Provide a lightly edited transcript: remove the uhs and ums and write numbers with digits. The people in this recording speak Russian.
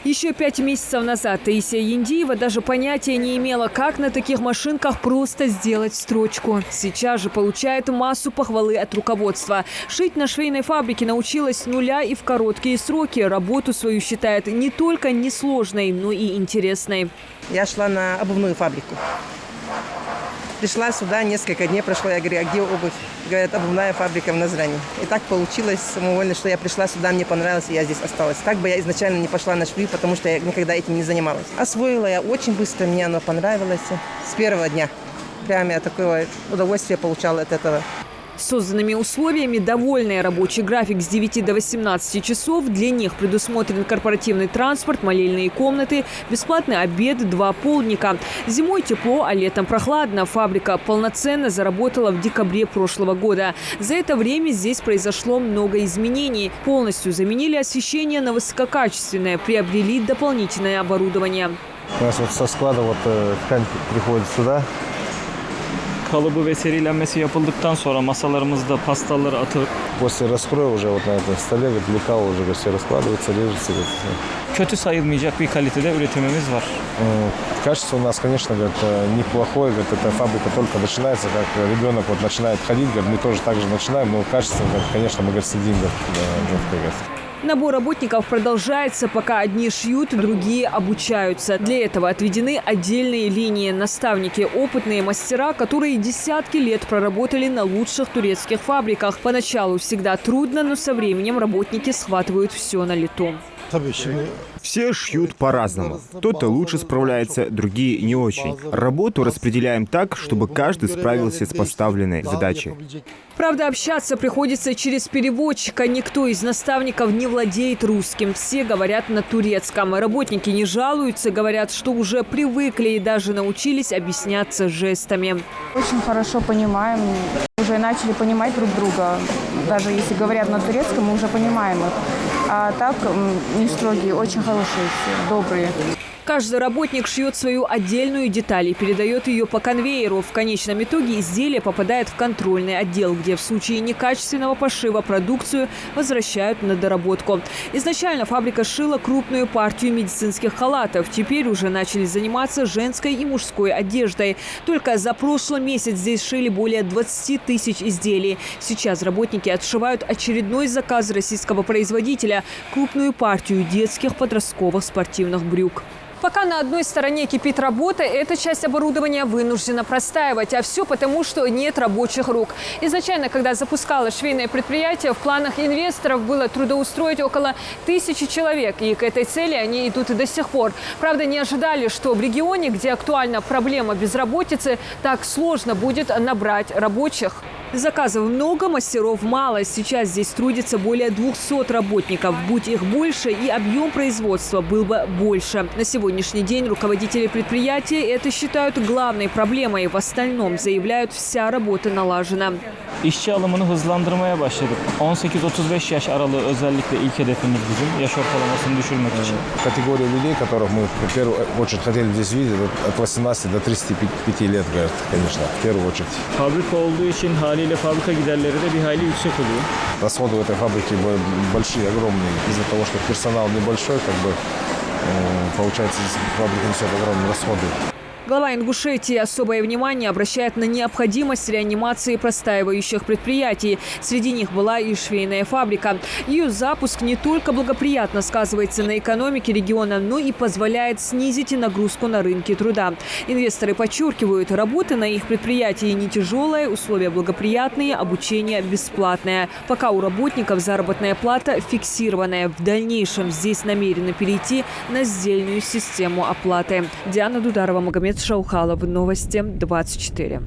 Еще 5 месяцев назад Таисия Яндиева даже понятия не имела, как на таких машинках просто сделать строчку. Сейчас же получает массу похвалы от руководства. Шить на швейной фабрике научилась с нуля и в короткие сроки. Работу свою считает не только несложной, но и интересной. Я шла на обувную фабрику. Пришла сюда, несколько дней прошло, я говорю, а где обувь? Говорят, обувная фабрика в Назрани. И так получилось самовольно, что я пришла сюда, мне понравилось, и я здесь осталась. Так бы я изначально не пошла на швы, потому что я никогда этим не занималась. Освоила я очень быстро, мне оно понравилось с первого дня. Прямо я такое удовольствие получала от этого. Созданными условиями довольный рабочий график с 9 до 18 часов. Для них предусмотрен корпоративный транспорт, молельные комнаты, бесплатный обед, 2 полдника. Зимой тепло, а летом прохладно. Фабрика полноценно заработала в декабре прошлого года. За это время здесь произошло много изменений. Полностью заменили освещение на высококачественное, приобрели дополнительное оборудование. У нас вот со склада ткань приходит сюда. Kalıbı ve serilenmesi yapıldıktan sonra masalarımızda pastaları atıp После раскроя уже вот на этом столе лекало уже все раскладывается, режется. kötü sayılmayacak bir kalitede üretimimiz var. Качество у нас, конечно, неплохое. Эта фабрика только начинается, как ребенок начинает ходить. Мы тоже так же начинаем, но качество, конечно, мы следим. Набор работников продолжается, пока одни шьют, другие обучаются. Для этого отведены отдельные линии. Наставники – опытные мастера, которые десятки лет проработали на лучших турецких фабриках. Поначалу всегда трудно, но со временем работники схватывают все на лету. Все шьют по-разному. Кто-то лучше справляется, другие не очень. Работу распределяем так, чтобы каждый справился с поставленной задачей. Правда, общаться приходится через переводчика. Никто из наставников не владеет русским. Все говорят на турецком. Работники не жалуются, говорят, что уже привыкли и даже научились объясняться жестами. Очень хорошо понимаем. Уже начали понимать друг друга. Даже если говорят на турецком, мы уже понимаем их. А так не строгие, очень хорошие все, добрые. Каждый работник шьет свою отдельную деталь и передает ее по конвейеру. В конечном итоге изделие попадает в контрольный отдел, где в случае некачественного пошива продукцию возвращают на доработку. Изначально фабрика шила крупную партию медицинских халатов. Теперь уже начали заниматься женской и мужской одеждой. Только за прошлый месяц здесь шили более 20 тысяч изделий. Сейчас работники отшивают очередной заказ российского производителя – крупную партию детских подростковых спортивных брюк. Пока на одной стороне кипит работа, эта часть оборудования вынуждена простаивать. А все потому, что нет рабочих рук. Изначально, когда запускалось швейное предприятие, в планах инвесторов было трудоустроить около 1000 человек. И к этой цели они идут и до сих пор. Правда, не ожидали, что в регионе, где актуальна проблема безработицы, так сложно будет набрать рабочих. Заказов много, мастеров мало. Сейчас здесь трудится более 200 работников. Будь их больше, и объем производства был бы больше. На сегодняшний день руководители предприятия это считают главной проблемой. В остальном, заявляют, вся работа налажена. İşçi alımını hızlandırmaya başladık. 18-35 yaş aralığı özellikle ilk hedefimiz bizim. Yaş ortalamasını düşürmek için. Категория людей, которых мы в первую очередь хотели здесь видеть, от 18 до 35 лет, говорят, конечно, в первую очередь. Fabrika olduğu için haliyle fabrika giderleri de bir hayli yüksek oluyor. Расходы в этой фабрике большие, огромные. Из-за того, что персонал небольшой, получается, фабрика несет огромные расходы. Глава Ингушетии особое внимание обращает на необходимость реанимации простаивающих предприятий. Среди них была и швейная фабрика. Ее запуск не только благоприятно сказывается на экономике региона, но и позволяет снизить нагрузку на рынке труда. Инвесторы подчеркивают, работа на их предприятии не тяжелая, условия благоприятные, обучение бесплатное. Пока у работников заработная плата фиксированная. В дальнейшем здесь намерены перейти на сдельную систему оплаты. Диана Дударова, Магомед Шаухалов. Новости 24.